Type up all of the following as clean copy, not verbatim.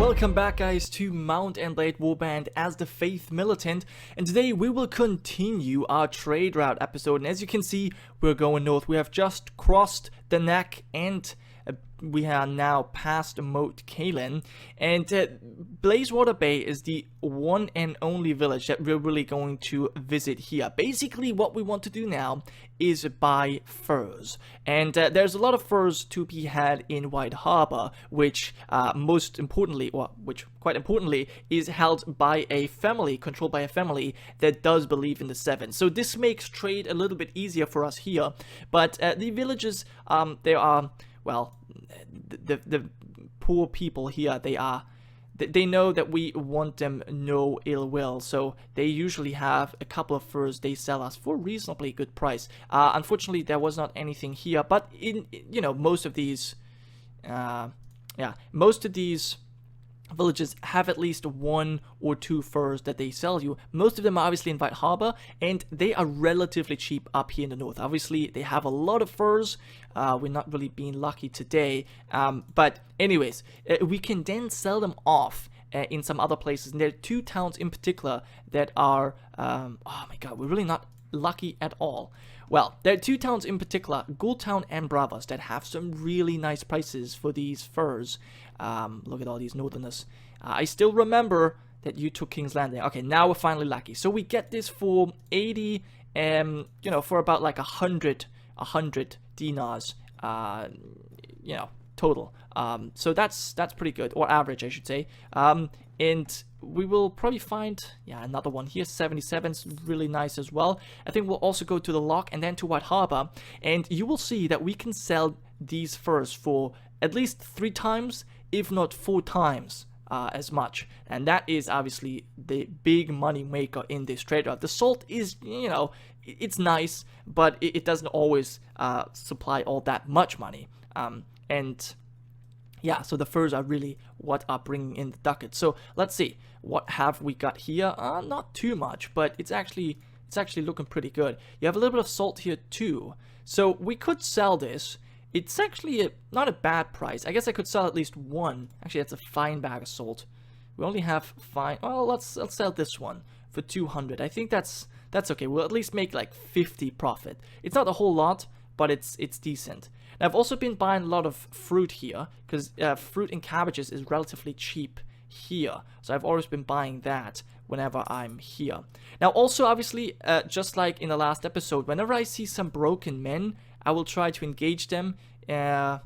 Welcome back guys to Mount Blade Warband as the Faith Militant, and today we will continue our trade route episode. And as you can see, we're going north. We have just crossed the neck and we are now past Moat Cailin, and Blazewater Bay is the one and only village that we're really going to visit here. Basically what we want to do now is buy furs, and there's a lot of furs to be had in White Harbor, which quite importantly is held by a family, controlled by a family that does believe in the Seven. So this makes trade a little bit easier for us here, but the villages, they are, well, the poor people here, they know that we want them no ill will, so they usually have a couple of furs they sell us for a reasonably good price. Unfortunately, there was not anything here, but most of these villages have at least one or two furs that they sell you. Most of them are obviously in White Harbor, and they are relatively cheap up here in the north. Obviously, they have a lot of furs. We're not really being lucky today. But anyways, we can then sell them off in some other places. And there are two towns in particular that are, oh my god, we're really not lucky at all. Well, there are two towns in particular, Ghoultown and Braavos, that have some really nice prices for these furs. Look at all these northerners. I still remember that you took King's Landing. Okay, now we're finally lucky. So we get this for 80, for about like 100 dinars, total. So that's pretty good, or average, I should say. And we will probably find, another one here. 77 is really nice as well. I think we'll also go to the Lock and then to White Harbor, and you will see that we can sell these furs for at least 3 times, if not 4 times as much. And that is obviously the big money maker in this trade route. The salt is, it's nice, but it doesn't always supply all that much money. So the furs are really what are bringing in the ducats. So let's see, what have we got here? Not too much, but it's actually looking pretty good. You have a little bit of salt here too, so we could sell this. It's actually not a bad price. I guess I could sell at least one. Actually, that's a fine bag of salt. We only have fine. Well, let's sell this one for 200. I think that's okay. We'll at least make like 50 profit. It's not a whole lot, but it's decent. Now, I've also been buying a lot of fruit here, because fruit and cabbages is relatively cheap here. So I've always been buying that whenever I'm here. Now, also, obviously, just like in the last episode, whenever I see some broken men, I will try to engage them. If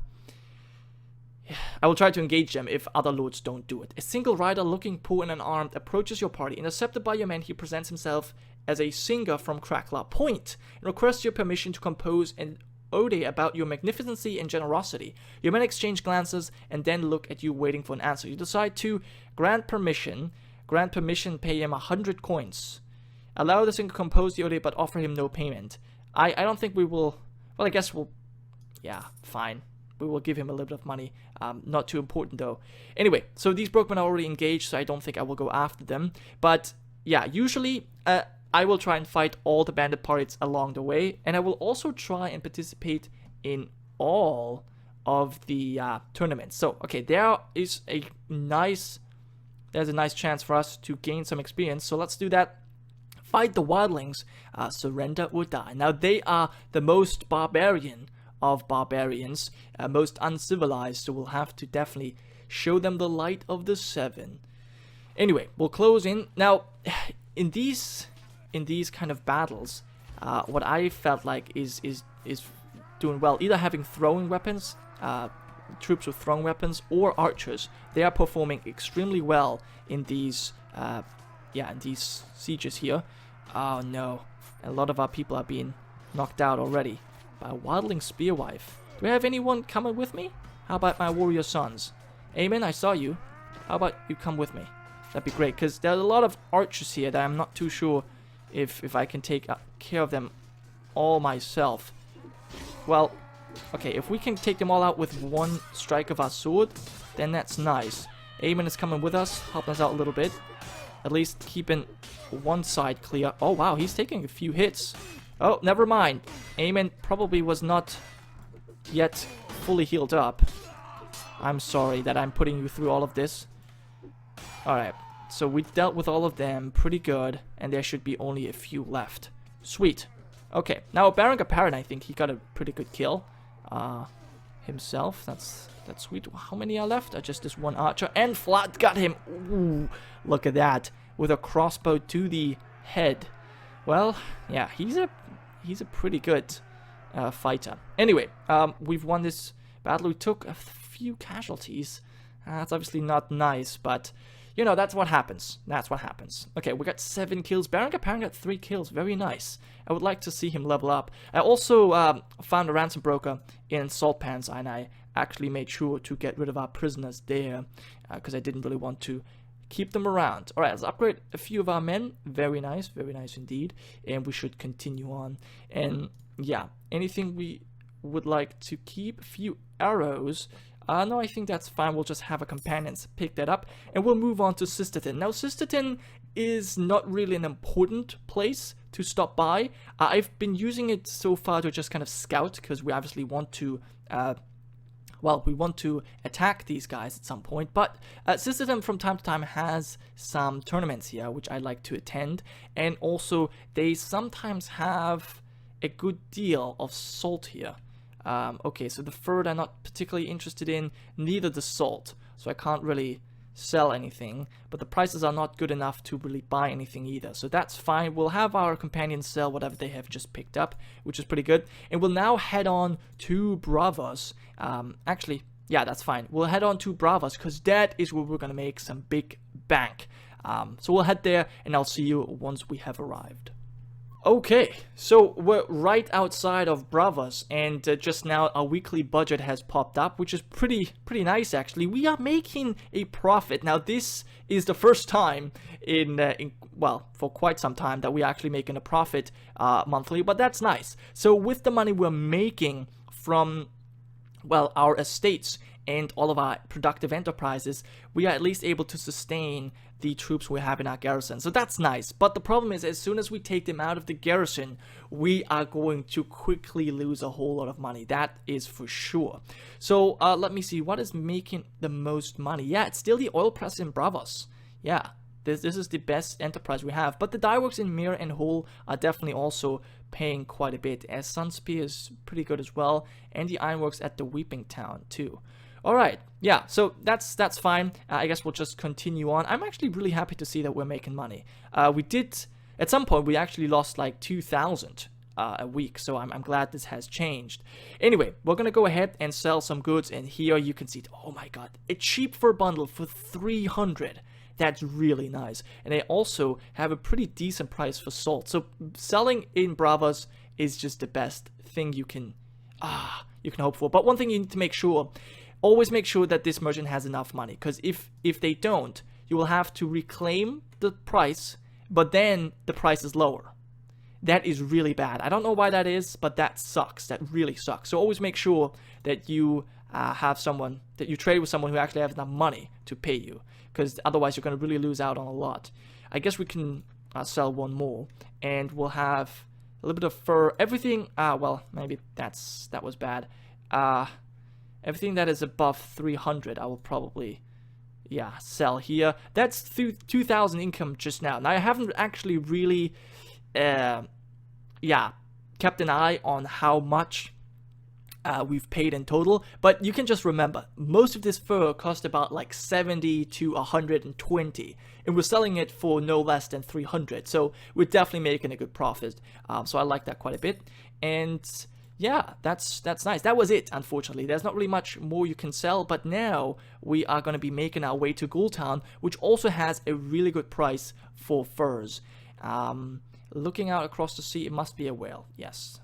other lords don't do it. A single rider looking poor and unarmed approaches your party. Intercepted by your men, he presents himself as a singer from Crackler Point and requests your permission to compose an ode about your magnificency and generosity. Your men exchange glances and then look at you waiting for an answer. You decide to grant permission, pay him 100 coins. Allow the singer to compose the ode but offer him no payment. I don't think we will. Well, I guess we'll, fine. We will give him a little bit of money. Not too important, though. Anyway, so these brokemen are already engaged, so I don't think I will go after them. But, usually, I will try and fight all the bandit parties along the way. And I will also try and participate in all of the tournaments. So, okay, there's a nice chance for us to gain some experience. So let's do that. Fight the wildlings, surrender or die. Now, they are the most barbarian of barbarians, most uncivilized, so we'll have to definitely show them the light of the Seven. Anyway, we'll close in. Now, in these kind of battles, what I felt like is doing well, either having throwing weapons, troops with throwing weapons, or archers. They are performing extremely well in these in these sieges here. Oh no, a lot of our people are being knocked out already by a wildling spearwife. Do I have anyone coming with me? How about my warrior sons? Aemon, I saw you. How about you come with me? That'd be great, because there's a lot of archers here that I'm not too sure if I can take care of them all myself. Well, okay, if we can take them all out with one strike of our sword, then that's nice. Aemon is coming with us, helping us out a little bit. At least keeping one side clear. Oh, wow, he's taking a few hits. Oh, never mind. Aemon probably was not yet fully healed up. I'm sorry that I'm putting you through all of this. Alright, so we dealt with all of them pretty good, and there should be only a few left. Sweet. Okay, now Baron Apparent, I think he got a pretty good kill himself. That's sweet. How many are left? Just this one archer, and Vlad got him. Ooh, look at that, with a crossbow to the head. Well, yeah, he's a pretty good fighter. Anyway, we've won this battle. We took a few casualties. That's obviously not nice, but you know, that's what happens. That's what happens. Okay, we got 7 kills. Baron Apparent got 3 kills. Very nice. I would like to see him level up. I also found a ransom broker in Salt Pans, and I actually made sure to get rid of our prisoners there because I didn't really want to keep them around. Alright, let's upgrade a few of our men. Very nice indeed. And we should continue on. And yeah, anything we would like to keep? A few arrows. No, I think that's fine. We'll just have a companions pick that up, and we'll move on to Septon. Now, Septon is not really an important place to stop by. I've been using it so far to just kind of scout, because we obviously want to, well, we want to attack these guys at some point. But Septon from time to time has some tournaments here, which I like to attend, and also they sometimes have a good deal of salt here. Okay, so the fur I'm not particularly interested in, neither the salt, so I can't really sell anything, but the prices are not good enough to really buy anything either, so that's fine. We'll have our companions sell whatever they have just picked up, which is pretty good, and we'll now head on to Braavos. Actually, yeah, that's fine. We'll head on to Braavos, because that is where we're gonna make some big bank. So we'll head there, and I'll see you once we have arrived. Okay, so we're right outside of Braavos, and just now our weekly budget has popped up, which is pretty nice actually. We are making a profit. Now this is the first time well, for quite some time that we're actually making a profit monthly, but that's nice. So with the money we're making from, well, our estates and all of our productive enterprises, we are at least able to sustain the troops we have in our garrison. So that's nice. But the problem is, as soon as we take them out of the garrison, we are going to quickly lose a whole lot of money. That is for sure. So let me see, what is making the most money? Yeah, it's still the oil press in Braavos. Yeah, this is the best enterprise we have. But the dyeworks in Mir and Hull are definitely also paying quite a bit, as Sunspear is pretty good as well, and the ironworks at the Weeping Town too. Alright, yeah, so that's fine. I guess we'll just continue on. I'm actually really happy to see that we're making money. We did, at some point, we actually lost like 2,000 a week, so I'm glad this has changed. Anyway, we're gonna go ahead and sell some goods, and here you can see, oh my god, a cheap fur bundle for 300. That's really nice. And they also have a pretty decent price for salt. So selling in Braavos is just the best thing you can hope for. But one thing you need to make sure, always make sure that this merchant has enough money, because if they don't, you will have to reclaim the price, but then the price is lower. That is really bad. I don't know why that is, but that sucks. That really sucks. So always make sure that you have someone, that you trade with someone who actually has enough money to pay you, because otherwise you're going to really lose out on a lot. I guess we can sell one more, and we'll have a little bit of fur. Everything, well, maybe that was bad. Everything that is above 300, I will probably, yeah, sell here. That's 2,000 income just now. Now, I haven't actually really, yeah, kept an eye on how much we've paid in total, but you can just remember, most of this fur cost about like 70 to 120, and we're selling it for no less than 300, so we're definitely making a good profit. So I like that quite a bit, and yeah, that's nice. That was it, unfortunately. There's not really much more you can sell, but now we are going to be making our way to Ghoultown, which also has a really good price for furs. Looking out across the sea, it must be a whale, yes.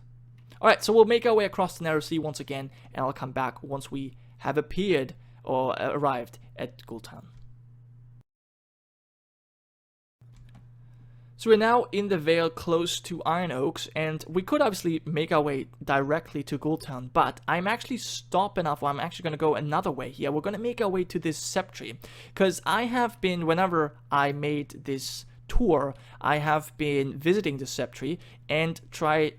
Alright, so we'll make our way across the narrow sea once again, and I'll come back once we have appeared or arrived at Ghoultown. So we're now in the Vale close to Iron Oaks, and we could obviously make our way directly to Ghoultown, but I'm actually stopping off, I'm actually going to go another way here. We're going to make our way to this Septree, because I have been, whenever I made this tour, I have been visiting the Septry and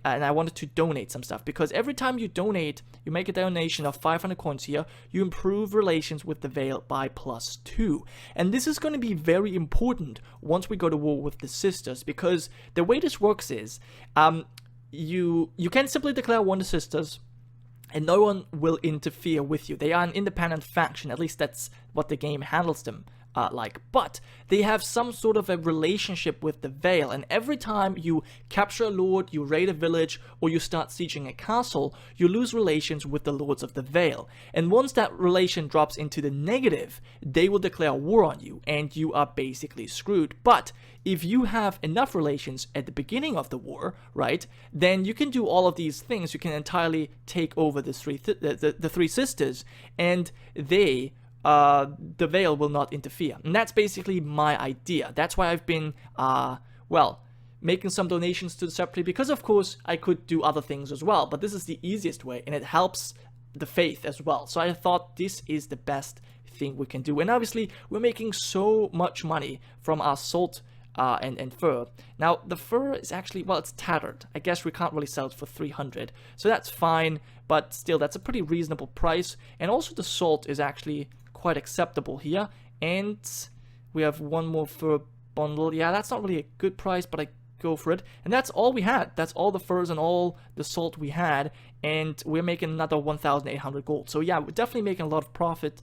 I wanted to donate some stuff, because every time you donate, you make a donation of 500 coins here, you improve relations with the Vale by +2. And this is going to be very important once we go to war with the sisters, because the way this works is, you can simply declare war on the sisters, and no one will interfere with you. They are an independent faction, at least that's what the game handles them like. But they have some sort of a relationship with the Vale, and every time you capture a lord, you raid a village, or you start sieging a castle, you lose relations with the lords of the Vale. And once that relation drops into the negative, they will declare war on you, and you are basically screwed. But if you have enough relations at the beginning of the war, right, then you can do all of these things. You can entirely take over the three sisters, and the Vale will not interfere. And that's basically my idea. That's why I've been, making some donations to the Septa, because of course I could do other things as well, but this is the easiest way, and it helps the faith as well. So I thought this is the best thing we can do. And obviously, we're making so much money from our salt and fur. Now, the fur is actually, well, it's tattered. I guess we can't really sell it for 300, so that's fine, but still, that's a pretty reasonable price. And also, the salt is actually quite acceptable here. And we have one more fur bundle. Yeah, that's not really a good price, but I go for it. And that's all we had. That's all the furs and all the salt we had. And we're making another 1,800 gold. So yeah, we're definitely making a lot of profit.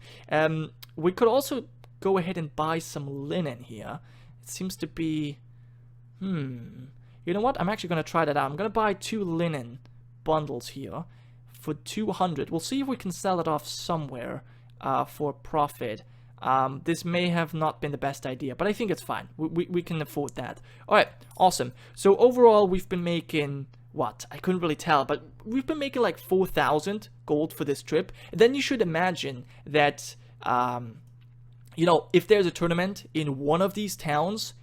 We could also go ahead and buy some linen here. It seems to be... You know what? I'm actually going to try that out. I'm going to buy 2 linen bundles here for 200. We'll see if we can sell it off somewhere for profit. This may have not been the best idea, but I think it's fine. We can afford that. Alright, awesome. So overall, we've been making... what? I couldn't really tell, but we've been making like 4,000 gold for this trip. And then you should imagine that... you know, if there's a tournament in one of these towns,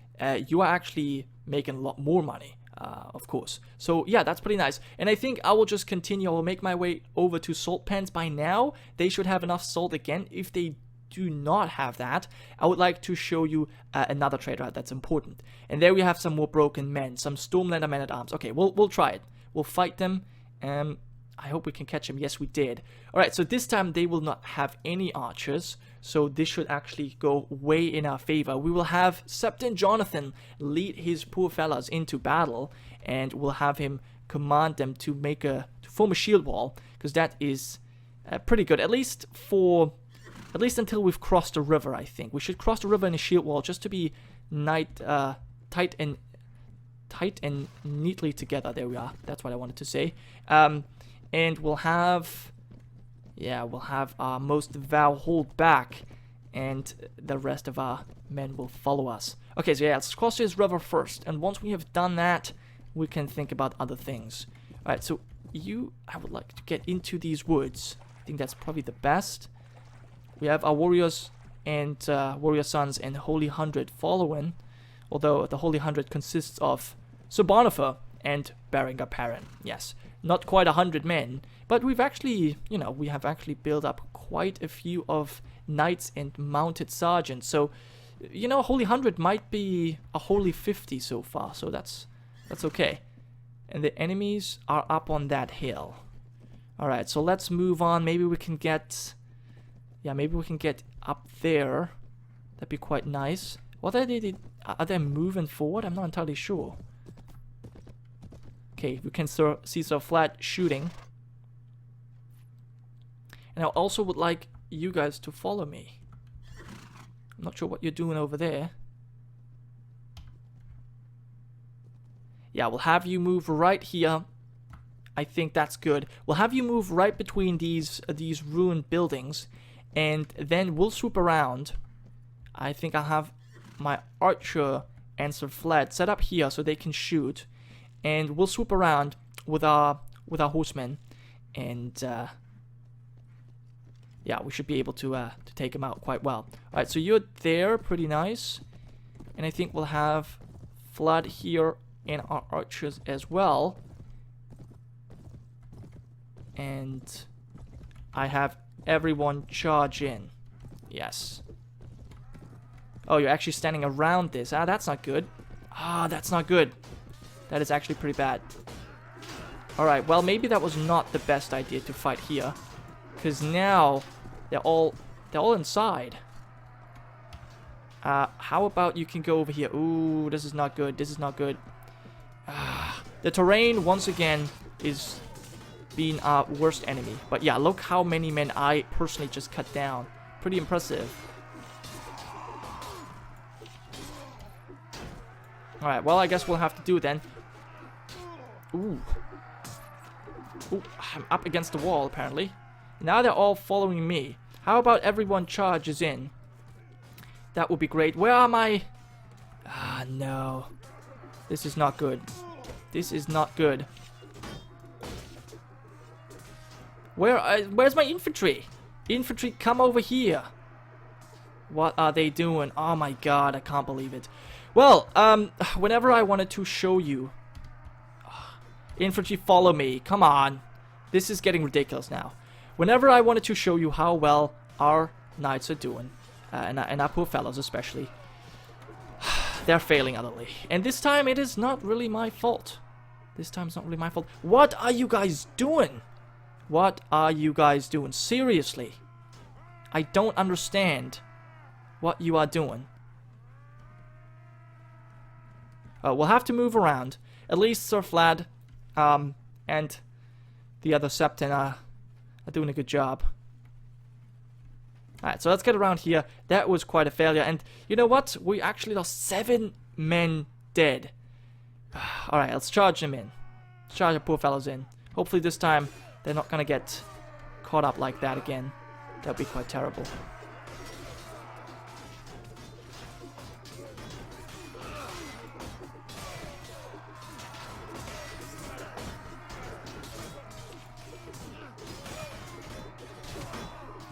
you are actually making a lot more money, of course. So yeah, that's pretty nice. And I think I will just continue. I will make my way over to salt pens. By now, they should have enough salt again. If they do not have that, I would like to show you another trade route that's important. And there we have some more broken men, some Stormlander men at arms. Okay, we'll try it. We'll fight them. I hope we can catch them. Yes, we did. Alright, so this time they will not have any archers, so this should actually go way in our favor. We will have Septon Jonathan lead his poor fellas into battle, and we'll have him command them to form a shield wall, because that is pretty good, at least until we've crossed the river. I think we should cross the river in a shield wall just to be tight and neatly together. There we are. That's what I wanted to say. And we'll have our most Vale hold back, and the rest of our men will follow us. Okay, so yeah, let's cross this river first, and once we have done that, we can think about other things. Alright, so I would like to get into these woods. I think that's probably the best. We have our warriors and warrior sons and Holy 100 following, although the Holy 100 consists of Sir Bonifer and Berengar Perrin. Yes, not quite 100 men, but we've actually, we have actually built up quite a few of knights and mounted sergeants. So, Holy 100 might be a Holy 50 so far, so that's okay. And the enemies are up on that hill. Alright, so let's move on. Maybe we can get up there. That'd be quite nice. What are they moving forward? I'm not entirely sure. Okay, we can see Sir Vlad shooting. And I also would like you guys to follow me. I'm not sure what you're doing over there. Yeah, we'll have you move right here. I think that's good. We'll have you move right between these ruined buildings, and then we'll swoop around. I think I'll have my archer and Sir Vlad set up here so they can shoot, and we'll swoop around with our horsemen, and yeah, we should be able to take them out quite well. All right, so you're there, pretty nice, and I think we'll have Vlad here and our archers as well. And I have everyone charge in. Yes. Oh, you're actually standing around this. That's not good. Ah, that's not good. That is actually pretty bad. Alright, well, maybe that was not the best idea to fight here. Because now, they're all inside. How about you can go over here? Ooh, this is not good. This is not good. The terrain, once again, is being our worst enemy. But yeah, look how many men I personally just cut down. Pretty impressive. Alright, well, I guess we'll have to do it then. Ooh. Ooh, I'm up against the wall, apparently. Now they're all following me. How about everyone charges in? That would be great. Where am I? Ah, no. This is not good. This is not good. Where's my infantry? Infantry, come over here. What are they doing? Oh my god, I can't believe it. Well, whenever I wanted to show you... Infantry, follow me. Come on. This is getting ridiculous now. Whenever I wanted to show you how well our knights are doing, and our poor fellows especially, they're failing utterly. And this time it is not really my fault. This time it's not really my fault. What are you guys doing? What are you guys doing? Seriously. I don't understand what you are doing. We'll have to move around. At least Sir Vlad and the other Septon are doing a good job. Alright, so let's get around here. That was quite a failure. And you know what? We actually lost 7 men dead. Alright, let's charge them in. Let's charge the poor fellows in. Hopefully this time they're not gonna get caught up like that again. That'd be quite terrible.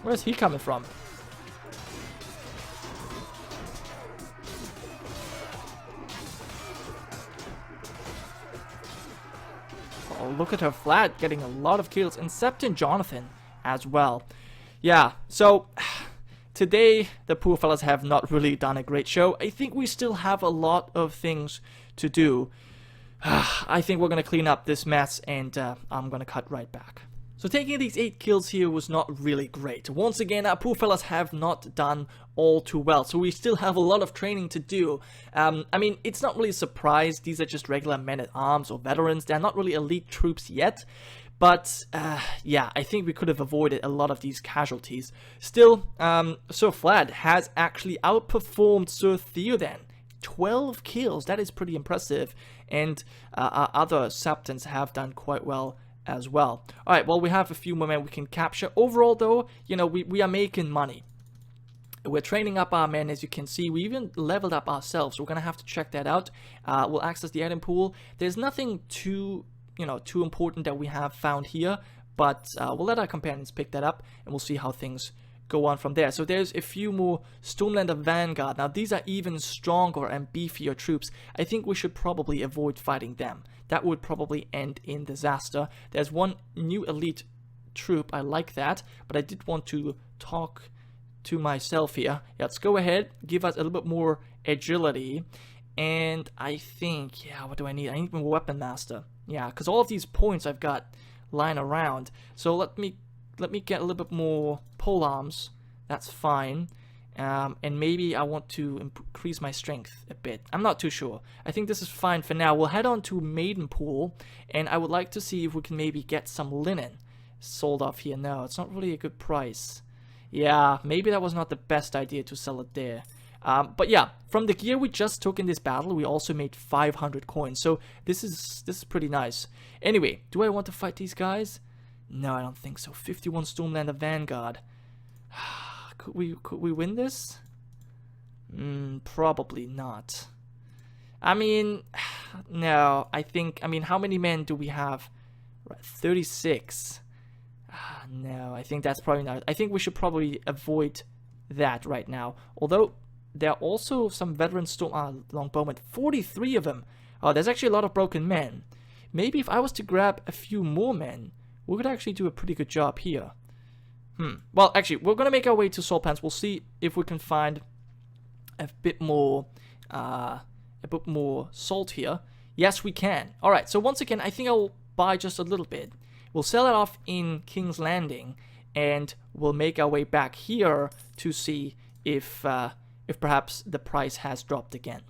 Where's he coming from? Oh, look at her, Vlad getting a lot of kills, and Septon Jonathan as well. Yeah, so today the poor fellas have not really done a great show. I think we still have a lot of things to do. I think we're gonna clean up this mess, and I'm gonna cut right back. So taking these 8 kills here was not really great. Once again, our poor fellas have not done all too well, so we still have a lot of training to do. I mean, it's not really a surprise. These are just regular men-at-arms or veterans. They're not really elite troops yet. But, yeah, I think we could have avoided a lot of these casualties. Still, Sir Vlad has actually outperformed Sir Theodan. 12 kills, that is pretty impressive. And our other Septons have done quite well as well. Alright, well, we have a few more men we can capture. Overall, though, you know, we are making money. We're training up our men, as you can see. We even leveled up ourselves, so we're going to have to check that out. We'll access the item pool. There's nothing too, you know, too important that we have found here, but we'll let our companions pick that up, and we'll see how things go on from there. So there's a few more Stormlander Vanguard. Now, these are even stronger and beefier troops. I think we should probably avoid fighting them. That would probably end in disaster. There's one new elite troop. I like that, but I did want to talk to myself here. Yeah, let's go ahead, give us a little bit more agility, and I think, yeah, what do I need? I need more weapon master. Yeah, because all of these points I've got lying around. So let me get a little bit more pole arms. That's fine. And maybe I want to increase my strength a bit. I'm not too sure. I think this is fine for now. We'll head on to Maiden pool, and I would like to see if we can maybe get some linen sold off here. No, it's not really a good price. Yeah, maybe that was not the best idea to sell it there. But yeah, from the gear we just took in this battle, we also made 500 coins. So this is pretty nice. Anyway, do I want to fight these guys? No, I don't think so. 51 Stormlander Vanguard. Could we win this? Probably not. I mean, no. I mean, how many men do we have? 36. No, I think that's probably not. I think we should probably avoid that right now. Although there are also some veteran longbowmen. 43 of them. Oh, there's actually a lot of broken men. Maybe if I was to grab a few more men, we could actually do a pretty good job here. Well, actually, we're going to make our way to Saltpans. We'll see if we can find a bit more a bit more salt here? Yes, we can. Alright, so once again, I think I'll buy just a little bit. We'll sell it off in King's Landing, and we'll make our way back here to see if perhaps the price has dropped again.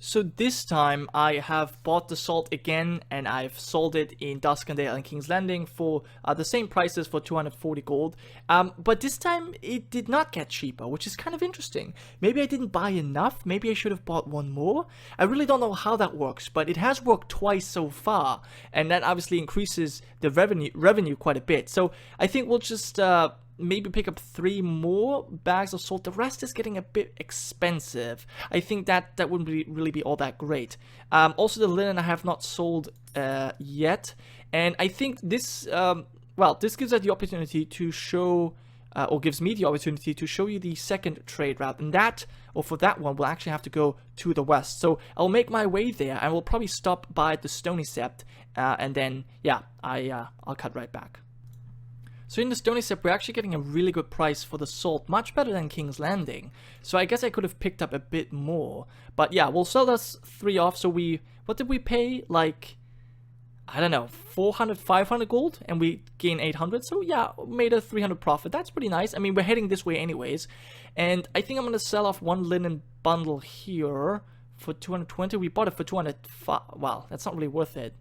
So this time I have bought the salt again, and I've sold it in Duskendale and King's Landing for the same prices, for 240 gold. But this time it did not get cheaper, which is kind of interesting. Maybe I didn't buy enough, maybe I should have bought one more. I really don't know how that works, but it has worked twice so far, and that obviously increases the revenue quite a bit. So I think we'll just maybe pick up 3 more bags of salt. The rest is getting a bit expensive. I think that wouldn't really be all that great. Also, the linen I have not sold yet, and I think this well, this gives us the opportunity to show, or gives me the opportunity to show you the second trade route, and that, or for that one, we'll actually have to go to the west. So I'll make my way there, and we'll probably stop by the Stony Sept, and then yeah, I'll cut right back. So in the Stony Sept, we're actually getting a really good price for the salt, much better than King's Landing. So I guess I could have picked up a bit more. But yeah, we'll sell those 3 off. So what did we pay? Like, I don't know, 400, 500 gold? And we gain 800. So yeah, made a 300 profit. That's pretty nice. I mean, we're heading this way anyways. And I think I'm going to sell off 1 linen bundle here for 220. We bought it for 205. Wow, that's not really worth it.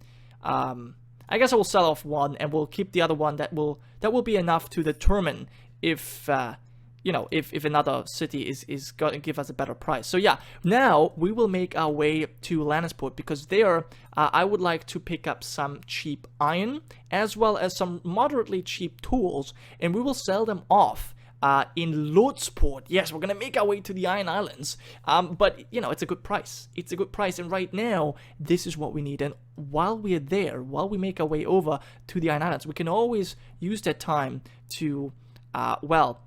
I guess I will sell off 1, and we'll keep the other one. That will be enough to determine if you know, if another city is going to give us a better price. So yeah, now we will make our way to Lannisport, because there I would like to pick up some cheap iron as well as some moderately cheap tools, and we will sell them off in Lordsport. Yes, we're gonna make our way to the Iron Islands, but you know, it's a good price. It's a good price, and right now this is what we need. And while we're there, while we make our way over to the Iron Islands, we can always use that time to well,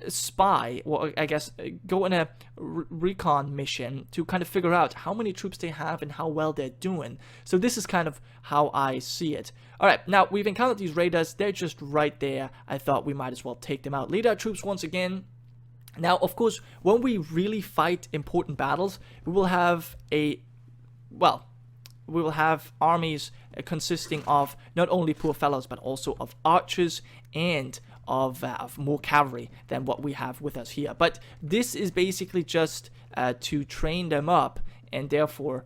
spy, or I guess go on a recon mission to kind of figure out how many troops they have and how well they're doing. So this is kind of how I see it. Alright, now we've encountered these raiders. They're just right there. I thought we might as well take them out. Lead our troops once again. Now, of course, when we really fight important battles, we will have armies consisting of not only poor fellows, but also of archers and of more cavalry than what we have with us here. But this is basically just to train them up, and therefore,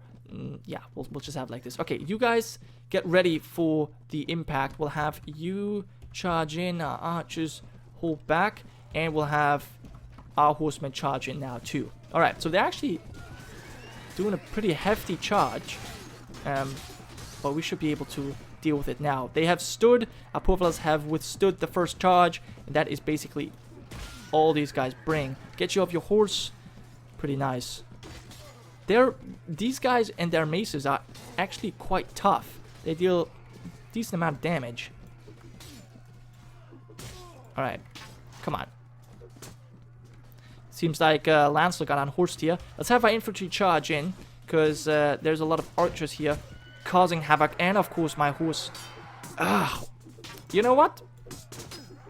yeah, we'll just have like this. Okay, you guys get ready for the impact. We'll have you charge in, our archers hold back, and we'll have our horsemen charge in now too. Alright, so they're actually doing a pretty hefty charge, but we should be able to deal with it now. They have stood, our poor fellows have withstood the first charge, and that is basically all these guys bring. Get you off your horse. Pretty nice. These guys and their maces are actually quite tough. They deal a decent amount of damage. Alright, come on. Seems like Lancel got unhorsed here. Let's have our infantry charge in, because there's a lot of archers here causing havoc, and of course my horse. You know what?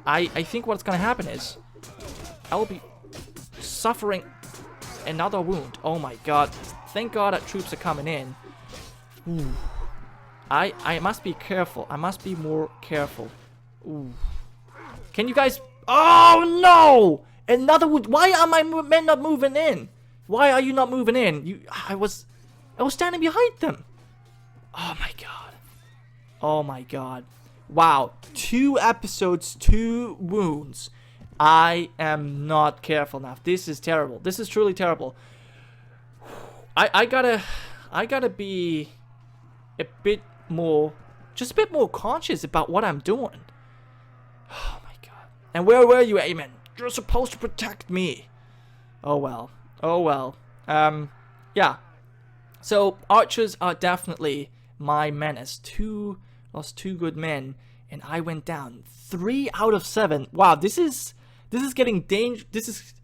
I think what's gonna happen is I will be suffering another wound. Oh my god. Thank god that troops are coming in. Ooh. I must be careful. I must be more careful. Ooh. Can you guys... Oh no! Another wound. Why are my men not moving in? Why are you not moving in? I was standing behind them. Oh my god. Oh my god. Wow. 2 episodes, 2 wounds. I am not careful enough. This is terrible. This is truly terrible. I gotta be a bit more, just a bit more conscious about what I'm doing. Oh my god. And where were you, Aemon? You're supposed to protect me. Oh well. Oh well. Yeah. So archers are definitely my menace. Lost 2 good men, and I went down 3 out of 7. Wow, this is getting dangerous.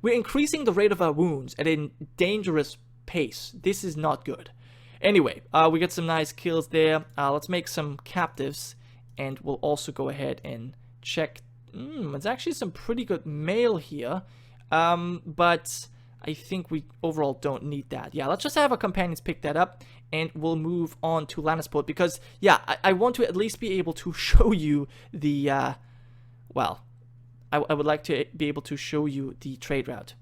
We're increasing the rate of our wounds at a dangerous pace. This is not good. Anyway, we got some nice kills there. Let's make some captives, and we'll also go ahead and check. There's actually some pretty good mail here. But I think we overall don't need that. Yeah, let's just have our companions pick that up, and we'll move on to Lannisport, because, yeah, I want to at least be able to show you the, well, I would like to be able to show you the trade route.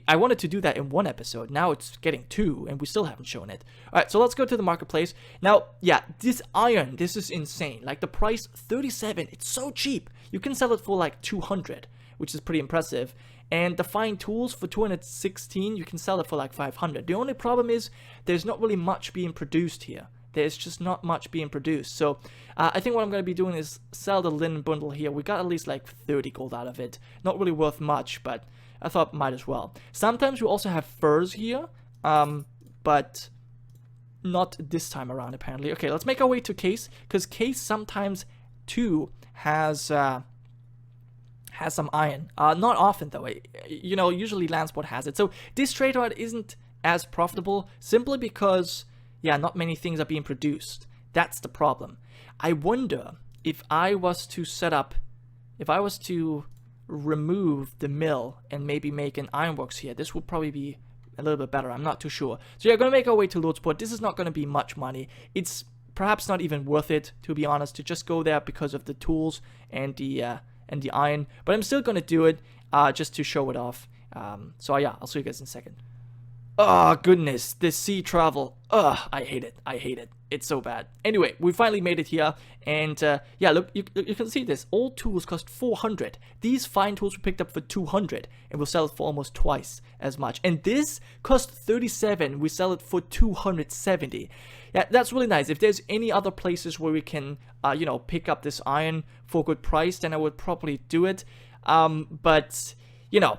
I wanted to do that in one episode. Now it's getting 2, and we still haven't shown it. All right, so let's go to the marketplace. Now, yeah, this iron, this is insane. Like, the price, 37, it's so cheap. You can sell it for, like, 200, which is pretty impressive. And the fine tools for 216, you can sell it for, like, 500. The only problem is there's not really much being produced here. There's just not much being produced. So I think what I'm going to be doing is sell the linen bundle here. We got at least like 30 gold out of it. Not really worth much, but I thought might as well. Sometimes we also have furs here, but not this time around apparently. Okay, let's make our way to Case, because Case sometimes too has some iron. Not often though. You know, usually Lansport has it. So this trade route isn't as profitable simply because, yeah, not many things are being produced. That's the problem. I wonder if I was to remove the mill and maybe make an ironworks here, this would probably be a little bit better. I'm not too sure. So yeah, going to make our way to Lordsport. This is not going to be much money. It's perhaps not even worth it, to be honest, to just go there because of the tools and the iron. But I'm still going to do it just to show it off. So yeah, I'll see you guys in a second. Oh, goodness, this sea travel. Ugh, I hate it. I hate it. It's so bad. Anyway, we finally made it here. And, yeah, look, you can see this. All tools cost 400. These fine tools we picked up for 200. And we'll sell it for almost twice as much. And this cost 37. We sell it for 270. Yeah, that's really nice. If there's any other places where we can, you know, pick up this iron for a good price, then I would probably do it. But, you know,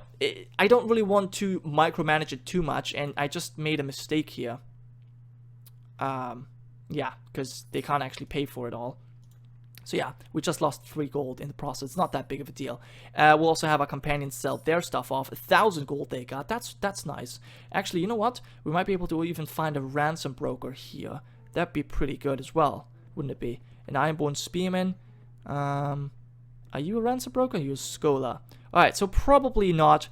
I don't really want to micromanage it too much, and I just made a mistake here. Yeah, because they can't actually pay for it all. So yeah, we just lost 3 gold in the process. It's not that big of a deal. We'll also have our companions sell their stuff off. 1,000 gold they got. That's nice. Actually, you know what? We might be able to even find a ransom broker here. That'd be pretty good as well, wouldn't it be? An Ironborn Spearman. Are you a ransom broker? Or are you a scholar? Alright, so probably not.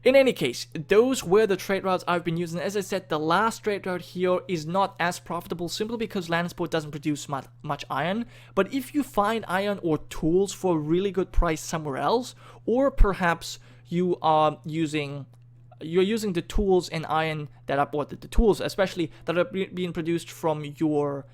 In any case, those were the trade routes I've been using. As I said, the last trade route here is not as profitable simply because Lannisport doesn't produce much iron. But if you find iron or tools for a really good price somewhere else, or perhaps you are using the tools and iron that are bought, the tools especially that are being produced from your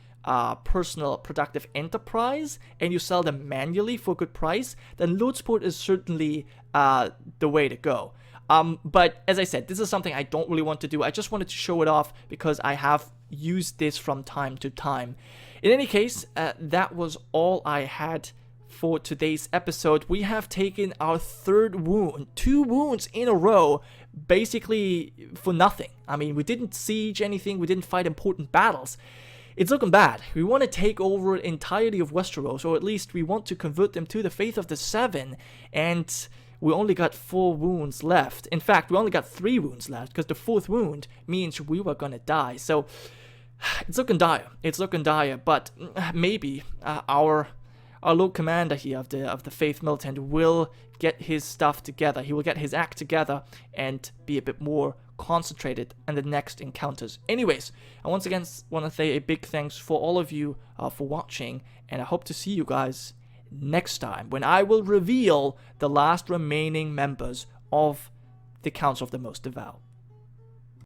personal productive enterprise, and you sell them manually for a good price, then Lordsport is certainly the way to go. But as I said, this is something I don't really want to do. I just wanted to show it off because I have used this from time to time. In any case, that was all I had for today's episode. We have taken our 3rd wound, 2 wounds in a row, basically for nothing. I mean, we didn't siege anything, we didn't fight important battles. It's looking bad. We want to take over the entirety of Westeros, or at least we want to convert them to the faith of the 7, and we only got 4 wounds left. In fact, we only got 3 wounds left, because the 4th wound means we were gonna die. So, it's looking dire. It's looking dire, but maybe our Lord Commander here of the Faith Militant will get his stuff together. He will get his act together and be a bit more concentrated in the next encounters. Anyways, I once again want to say a big thanks for all of you for watching, and I hope to see you guys next time when I will reveal the last remaining members of the Council of the Most Devout.